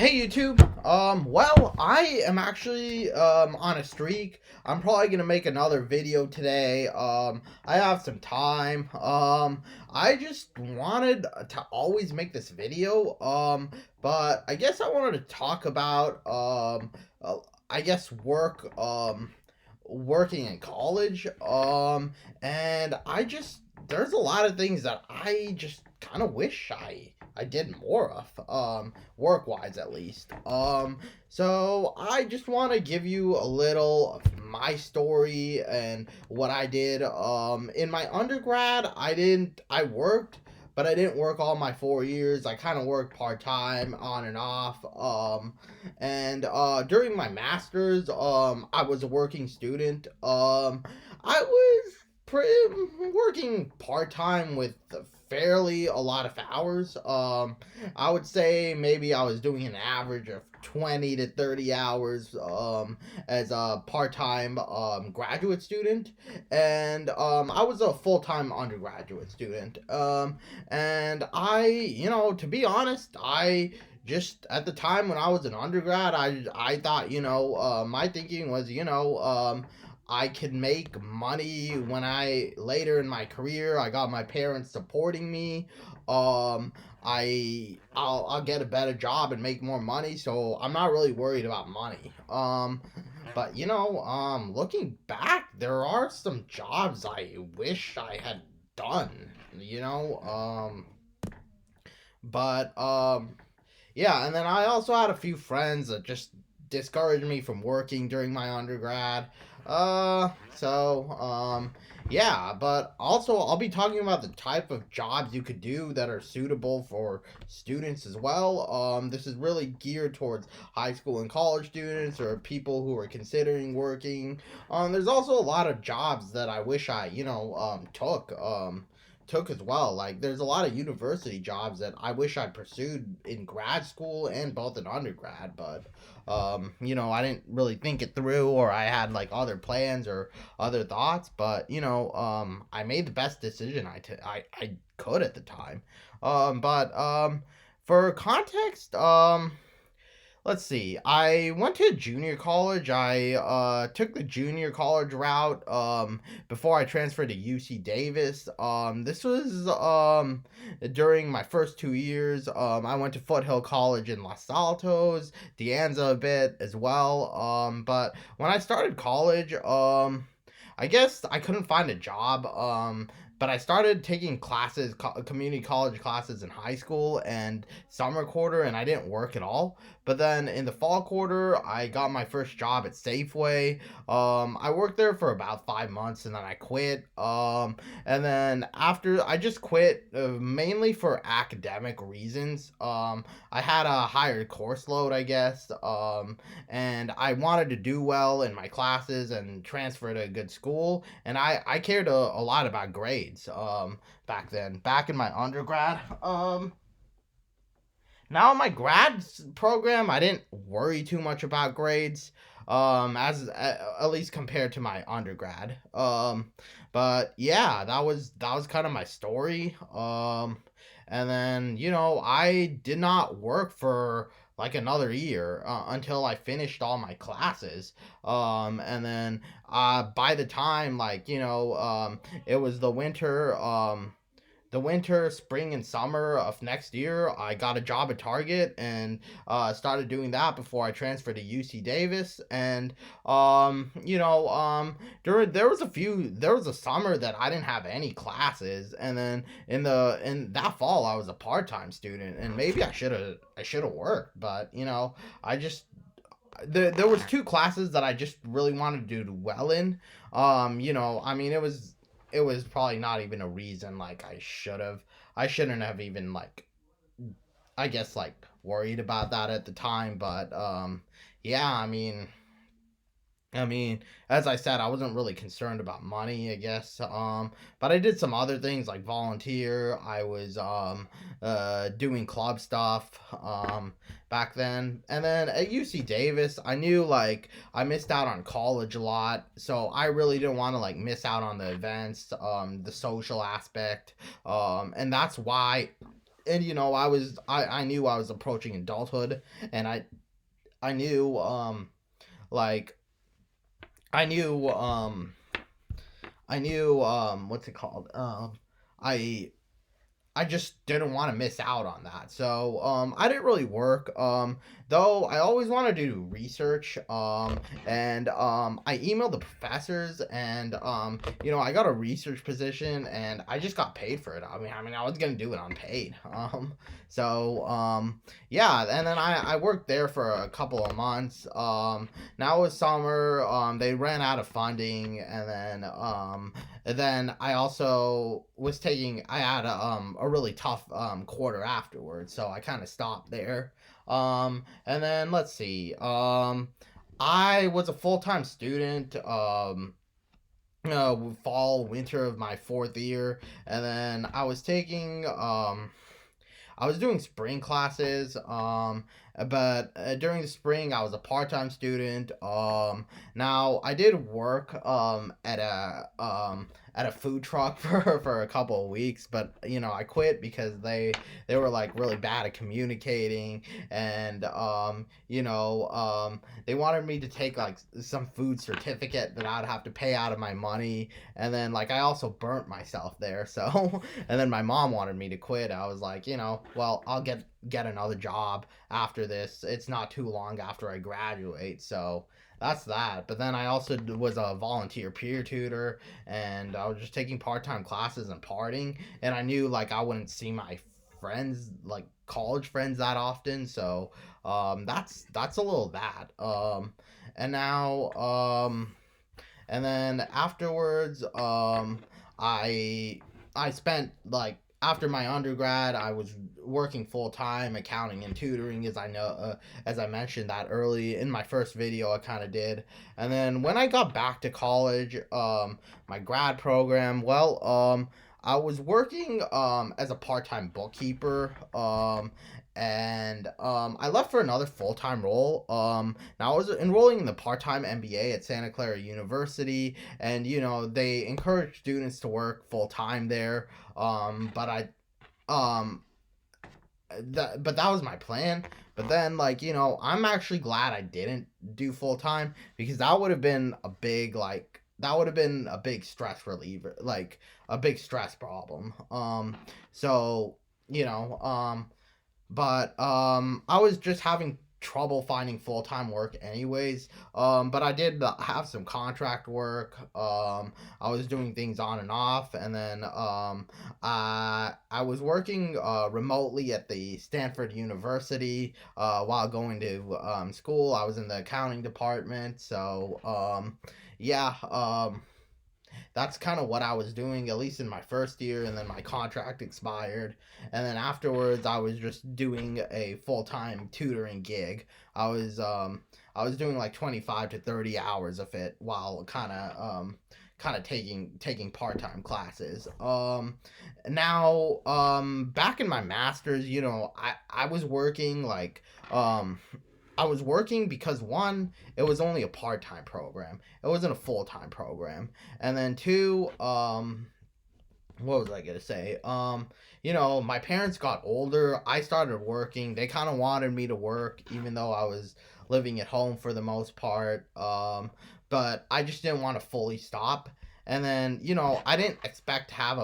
Hey YouTube. Well, I am actually on a streak. I'm probably gonna make another video today. I have some time. I just wanted to always make this video. But I guess I wanted to talk about I guess working in college. And I just there's a lot of things that I just kind of wish I did more of. Work wise at least. So I just want to give you a little of my story and what I did. In my undergrad, I worked, but I didn't work all my 4 years. I kind of worked part time, on and off. And during my masters, I was a working student. I was working part time with fairly a lot of hours. I would say maybe I was doing an average of 20 to 30 hours as a part time graduate student, and I was a full time undergraduate student. And to be honest, I just at the time when I was an undergrad, I thought, my thinking was, I could make money when I later in my career I got my parents supporting me. I'll get a better job and make more money, so I'm not really worried about money. But looking back, there are some jobs I wish I had done. You know, but yeah, and then I also had a few friends that just discouraged me from working during my undergrad. Yeah, but also I'll be talking about the type of jobs you could do that are suitable for students as well. This is really geared towards high school and college students or people who are considering working. There's also a lot of jobs that I wish I, took as well. Like there's a lot of university jobs that I wish I pursued in grad school and both in undergrad, but I didn't really think it through, or I had like other plans or other thoughts, but I made the best decision I could at the time. But For context, let's see. I went to junior college. I took the junior college route before I transferred to UC Davis. This was during my first 2 years. I went to Foothill College in Los Altos, De Anza a bit as well. But when I started college, I guess I couldn't find a job. But I started taking classes, community college classes in high school and summer quarter, and I didn't work at all. But then in the fall quarter, I got my first job at Safeway. I worked there for about 5 months, and then I quit. And then after I just quit mainly for academic reasons. I had a higher course load, I guess. And I wanted to do well in my classes and transfer to a good school. And I cared a lot about grades. Back then, back in my undergrad. Now in my grad program, I didn't worry too much about grades, as at least compared to my undergrad. But yeah, that was kind of my story. And then I did not work for like another year until I finished all my classes. And then by the time it was the winter, spring, and summer of next year, I got a job at Target and started doing that before I transferred to UC Davis. And during there was a summer that I didn't have any classes, and then in that fall I was a part time student, and maybe I should have worked, but I just there was two classes that I just really wanted to do well in. I mean it was probably not even a reason like I shouldn't have even like I guess like worried about that at the time, but yeah, I mean, as I said, I wasn't really concerned about money, I guess. But I did some other things like volunteer. I was doing club stuff back then. And then at UC Davis, I knew like I missed out on college a lot, so I really didn't want to like miss out on the events, the social aspect. And that's why and I knew I was approaching adulthood, and I knew like I knew what's it called? I I just didn't want to miss out on that. So I didn't really work. Though I always wanted to do research. And I emailed the professors, and I got a research position, and I just got paid for it. I mean, I was gonna do it unpaid. So yeah, and then I worked there for a couple of months. Now it was summer. They ran out of funding, and then I also was taking. I had a really tough quarter afterwards, so I kind of stopped there. And then let's see. I was a full time student. Fall winter of my fourth year, and then I was doing spring classes, but during the spring I was a part-time student. Now I did work at a food truck for a couple of weeks, but I quit because they were like really bad at communicating, and they wanted me to take like some food certificate that I'd have to pay out of my money, and then like I also burnt myself there, so and then my mom wanted me to quit. I was like, well, I'll get another job after this. It's not too long after I graduate, so that's that. But then I also was a volunteer peer tutor, and I was just taking part-time classes and partying, and I knew like I wouldn't see my friends, like college friends, that often. So that's a little that. And now and then afterwards, I I spent like after my undergrad, I was working full time accounting and tutoring, as I mentioned that early in my first video. I kind of did, and then when I got back to college, my grad program, well, I was working as a part time bookkeeper, and I left for another full time role. Now I was enrolling in the part time MBA at Santa Clara University, and they encourage students to work full time there. But um that was my plan. But then, like, I'm actually glad I didn't do full time, because that would have been a big stress reliever, like a big stress problem. So you know but I was just having trouble finding full time work anyways. But I did have some contract work. I was doing things on and off, and then I was working remotely at the Stanford University while going to school. I was in the accounting department, so yeah. That's kind of what I was doing, at least in my first year, and then my contract expired. And then afterwards, I was just doing a full time tutoring gig. I was doing like 25 to 30 hours of it, while kind of taking part-time classes. Now back in my masters, I was working like I was working because, one, it was only a part-time program. It wasn't a full-time program. And then two, what was I gonna say? My parents got older. I started working. They kind of wanted me to work, even though I was living at home for the most part. But I just didn't want to fully stop. And then, I didn't expect to have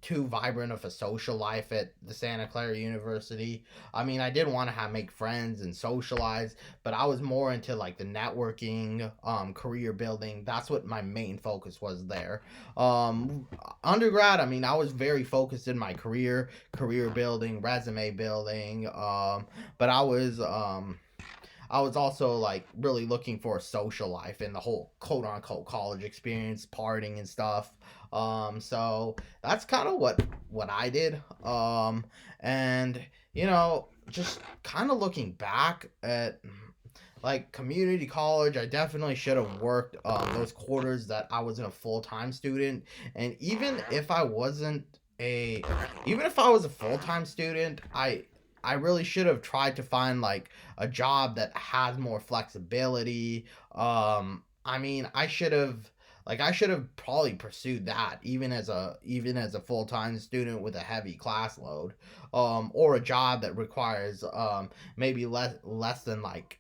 too vibrant of a social life at the Santa Clara University. I mean, I did want to make friends and socialize, but I was more into like the networking, career building. That's what my main focus was there. Undergrad, I mean, I was very focused in my career building, resume building. But I was also like really looking for a social life in the whole quote unquote college experience, partying and stuff. So that's kind of what I did. And just kind of looking back at like community college, I definitely should have worked those quarters that I was in a full time student. And even if I was a full time student, I really should have tried to find like a job that has more flexibility. I mean, I should have Like I should have probably pursued that even as a full-time student with a heavy class load, or a job that requires maybe less than like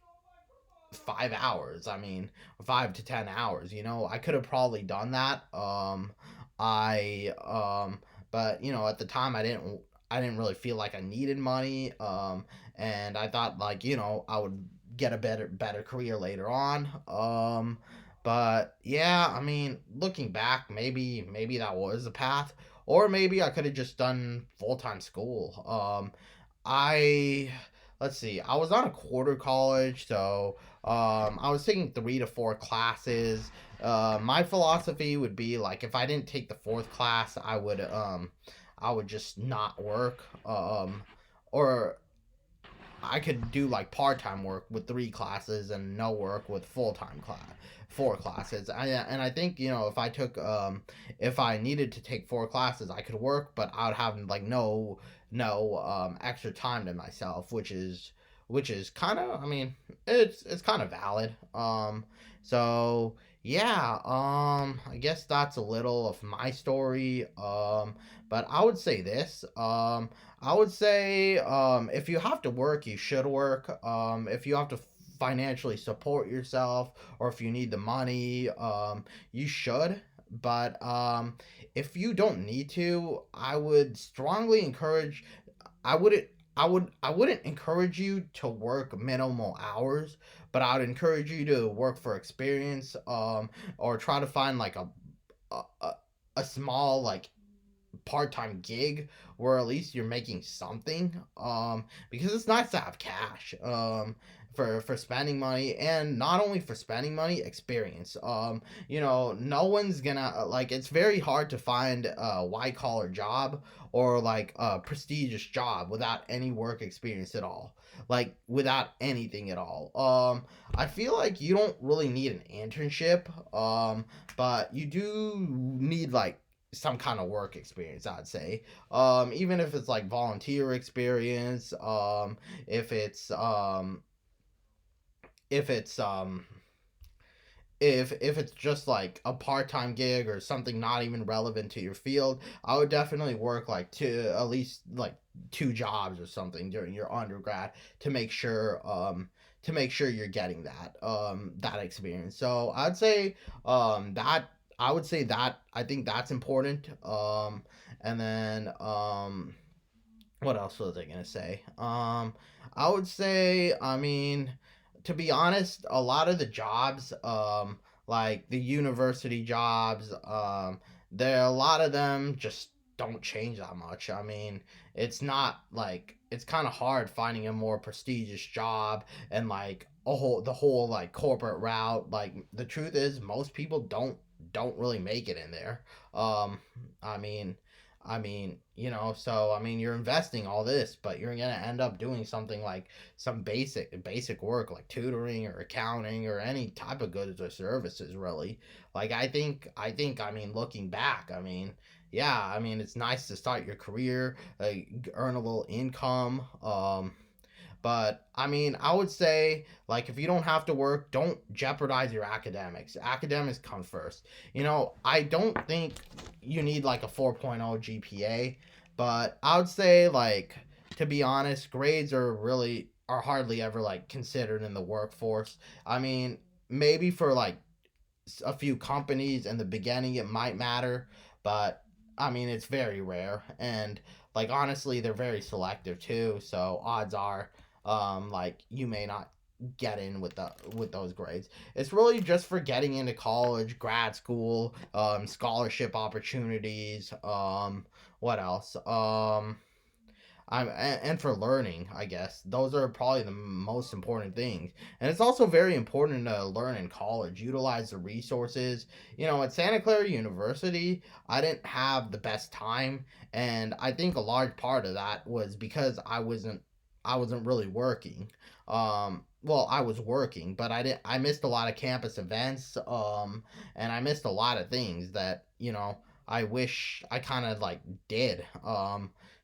5 hours. I mean, 5 to 10 hours. I could have probably done that. I but at the time I didn't really feel like I needed money. And I thought like I would get a better career later on. But yeah, I mean, looking back, maybe that was the path, or maybe I could have just done full time school. I let's see, I was on a quarter college, so I was taking 3 to 4 classes. My philosophy would be like if I didn't take the fourth class, I would just not work. Or I could do like part time work with 3 classes and no work with full time 4 classes. And I think if I needed to take 4 classes, I could work, but I would have like no extra time to myself, which is kind of, I mean, it's kind of valid. So yeah, I guess that's a little of my story. But I would say this. I would say if you have to work, you should work. If you have to financially support yourself, or if you need the money, you should. But if you don't need to, I would strongly encourage. I wouldn't. I wouldn't encourage you to work minimal hours, but I would encourage you to work for experience, or try to find like a, a, a small like part-time gig where at least you're making something, because it's nice to have cash, for spending money, and not only for spending money, experience. No one's gonna like, it's very hard to find a white collar job, or like a prestigious job without any work experience at all, like without anything at all. I feel like you don't really need an internship, but you do need like some kind of work experience, I'd say. Even if it's like volunteer experience, if it's if it's if it's just like a part-time gig or something not even relevant to your field, I would definitely work like at least like 2 jobs or something during your undergrad to make sure you're getting that experience. So that I think that's important. And then what else was I gonna say? I would say, I mean, to be honest, a lot of the jobs, like the university jobs, there a lot of them just don't change that much. I mean, it's not like it's kind of hard finding a more prestigious job, and like the whole like corporate route. Like the truth is, most people don't really make it in there. Um, I mean, so I mean, you're investing all this, but you're gonna end up doing something like some basic work like tutoring or accounting or any type of goods or services, really. Like I mean, looking back, I mean, yeah, I mean, it's nice to start your career, earn a little income. But I mean, I would say, like, if you don't have to work, don't jeopardize your academics. Academics come first. I don't think you need like a 4.0 GPA, but I would say, like, to be honest, grades are hardly ever like considered in the workforce. I mean, maybe for like a few companies in the beginning it might matter, but I mean, it's very rare, and like honestly, they're very selective too. So odds are, like you may not get in with those grades. It's really just for getting into college, grad school, scholarship opportunities. What else? And for learning, I guess those are probably the most important things. And it's also very important to learn in college, utilize the resources. At Santa Clara University, I didn't have the best time, and I think a large part of that was because I wasn't really working. Well, I was working, but I missed a lot of campus events, and I missed a lot of things that I wish I kind of like did.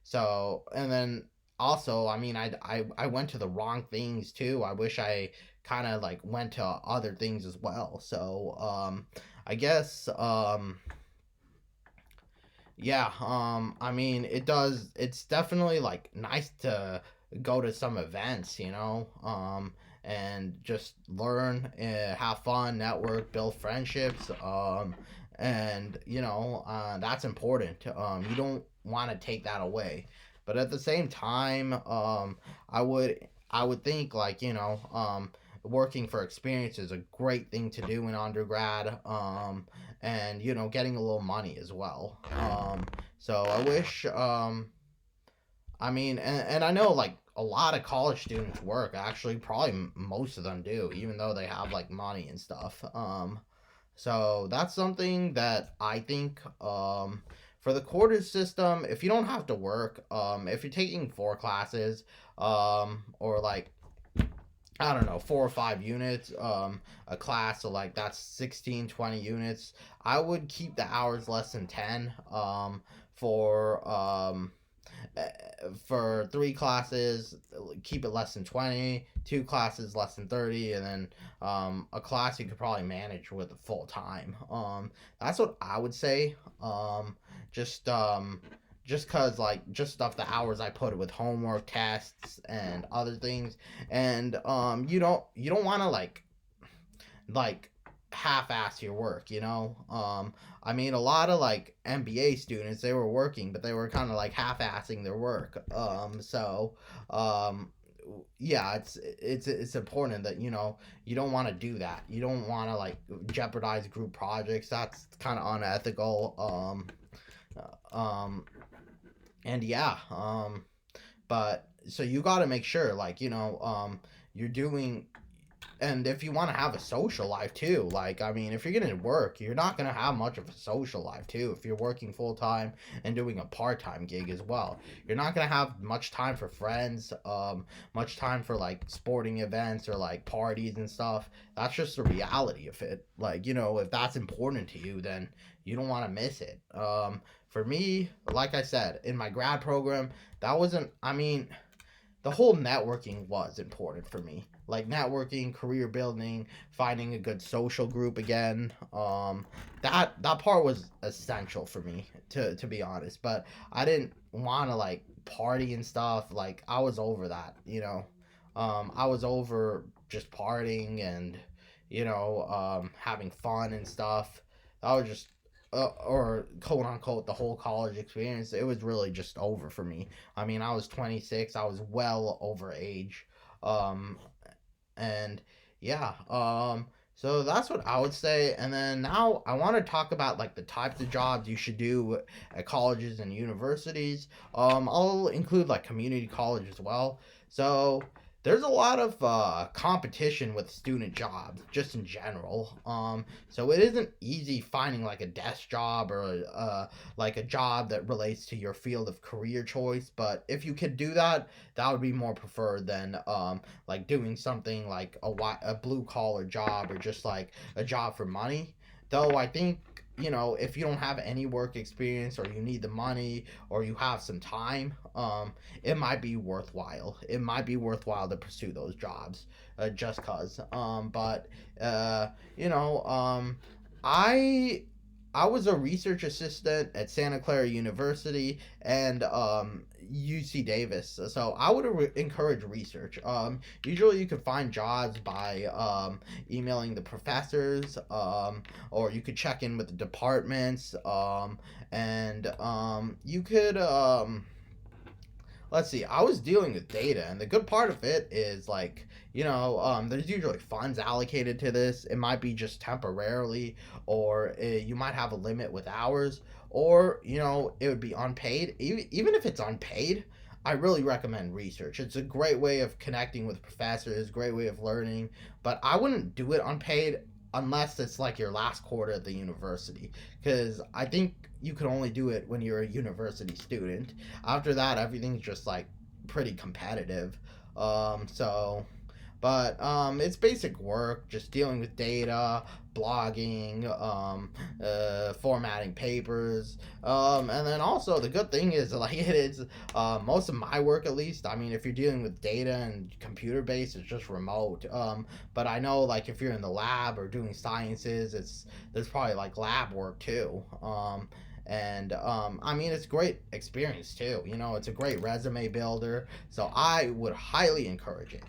So, and then also, I mean, I went to the wrong things too. I wish I kind of like went to other things as well. So, I guess yeah, I mean, it's definitely like nice to go to some events, and just learn, have fun, network, build friendships, and that's important. You don't want to take that away, but at the same time, I would I would think, like, working for experience is a great thing to do in undergrad. And getting a little money as well. So I wish, I mean, and I know, like, a lot of college students work. Actually, probably most of them do, even though they have like money and stuff. So that's something that I think, for the quarter system, if you don't have to work, if you're taking 4 classes, or like, I don't know, 4 or 5 units, a class, so like that's 16, 20 units. I would keep the hours less than 10, for, eh, for 3 classes, keep it less than 20, 2 classes less than 30, and then, a class you could probably manage with full time. That's what I would say. Just, just cause, like, just stuff, the hours I put with homework, tests, and other things. And you don't want to, like half-ass your work, I mean, a lot of like MBA students, they were working, but they were kind of like half-assing their work. So, um yeah, it's important that, you don't want to do that. You don't want to, like, jeopardize group projects. That's kind of unethical. Um and yeah, but so you got to make sure, like, you're doing. And if you want to have a social life too, like, I mean, if you're gonna work, you're not gonna have much of a social life too. If you're working full time and doing a part-time gig as well, you're not gonna have much time for friends, much time for like sporting events or like parties and stuff. That's just the reality of it. Like, if that's important to you, then you don't want to miss it. For me, like I said, in my grad program, that wasn't, I mean, the whole networking was important for me. Like, networking, career building, finding a good social group again. That part was essential for me, to be honest. But I didn't want to, like, party and stuff. Like, I was over that. I was over just partying and, having fun and stuff. I was just, or quote unquote, the whole college experience. It was really just over for me. I mean, I was 26. I was well over age. Um, and yeah, so that's what I would say. And then now I want to talk about, like, the types of jobs you should do at colleges and universities. I'll include like community college as well. So there's a lot of competition with student jobs just in general. So it isn't easy finding like a desk job or like a job that relates to your field of career choice. But if you could do that, that would be more preferred than, like, doing something like a blue collar job, or just like a job for money. Though I think, if you don't have any work experience, or you need the money, or you have some time, it might be worthwhile. It might be worthwhile to pursue those jobs, just cause. But uh, you know, I I was a research assistant at Santa Clara University and, UC Davis. So I would encourage research. Usually you can find jobs by, emailing the professors, or you could check in with the departments, and you could, let's see, I was dealing with data, and the good part of it is, like, there's usually funds allocated to this. It might be just temporarily, or you might have a limit with hours, or it would be unpaid. Even if it's unpaid, I really recommend research. It's a great way of connecting with professors, great way of learning, but I wouldn't do it unpaid unless it's like your last quarter at the university, because I think you can only do it when you're a university student. After that, everything's just like pretty competitive. So, but it's basic work, just dealing with data, blogging, formatting papers, and then also the good thing is like it is most of my work, at least. I mean, if you're dealing with data and computer based, it's just remote. But I know like if you're in the lab or doing sciences, it's there's probably like lab work too. And I mean, it's great experience too. You know, it's a great resume builder, so I would highly encourage it.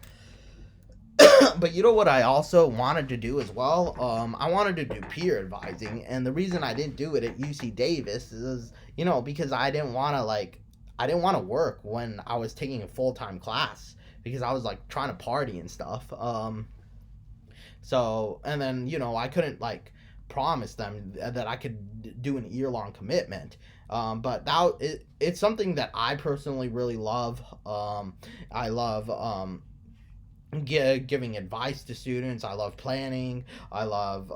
But you know what I also wanted to do as well? I wanted to do peer advising, and the reason I didn't do it at UC Davis is, you know, because I didn't want to work when I was taking a full time class because I was like trying to party and stuff. So and then you know I couldn't like promise them that I could do an year long commitment. But it's something that I personally really love. I love giving advice to students. I love planning. I love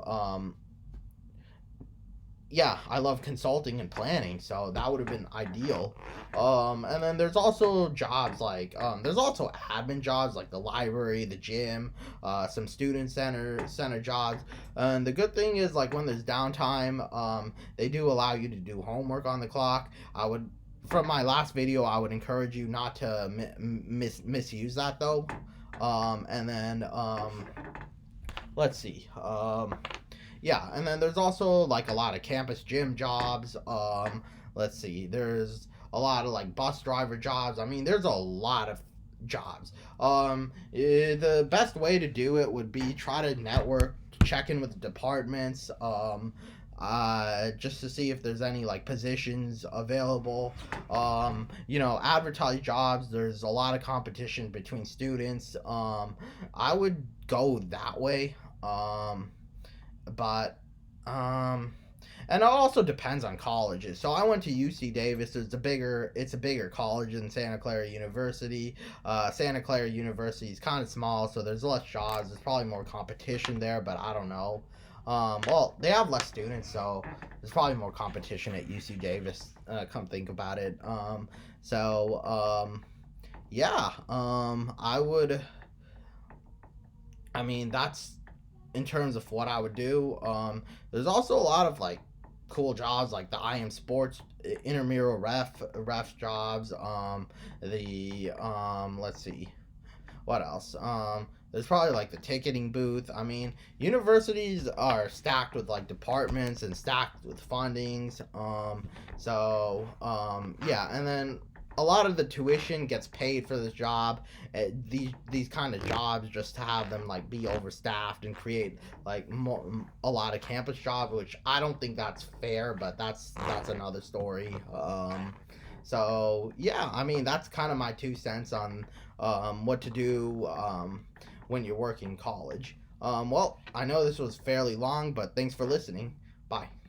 yeah, I love consulting and planning, so that would have been ideal. And then there's also jobs like there's also admin jobs like the library, the gym, some student center jobs. And the good thing is like when there's downtime, they do allow you to do homework on the clock. I would from my last video, I would encourage you not to misuse that though. And then let's see. Yeah, and then there's also like a lot of campus gym jobs. Let's see, there's a lot of like bus driver jobs. I mean, there's a lot of jobs. The best way to do it would be try to network, check in with the departments. Just to see if there's any like positions available. You know, advertise jobs. There's a lot of competition between students. I would go that way. But and it also depends on colleges. So I went to UC Davis. It's a bigger college than Santa Clara University. Santa Clara University is kind of small, so there's less jobs. There's probably more competition there, but I don't know. Well, they have less students, so there's probably more competition at UC Davis. Come think about it. So yeah. I would. I mean, that's in terms of what I would do. There's also a lot of like cool jobs like the IM Sports intramural ref jobs. The let's see what else. There's probably like the ticketing booth. I mean, universities are stacked with like departments and stacked with fundings. Yeah, and then a lot of the tuition gets paid for this job. These kind of jobs just have them like be overstaffed and create like a lot of campus jobs, which I don't think that's fair, but that's another story. So yeah, I mean that's kind of my 2 cents on what to do when you're working college. Well, I know this was fairly long, but thanks for listening. Bye.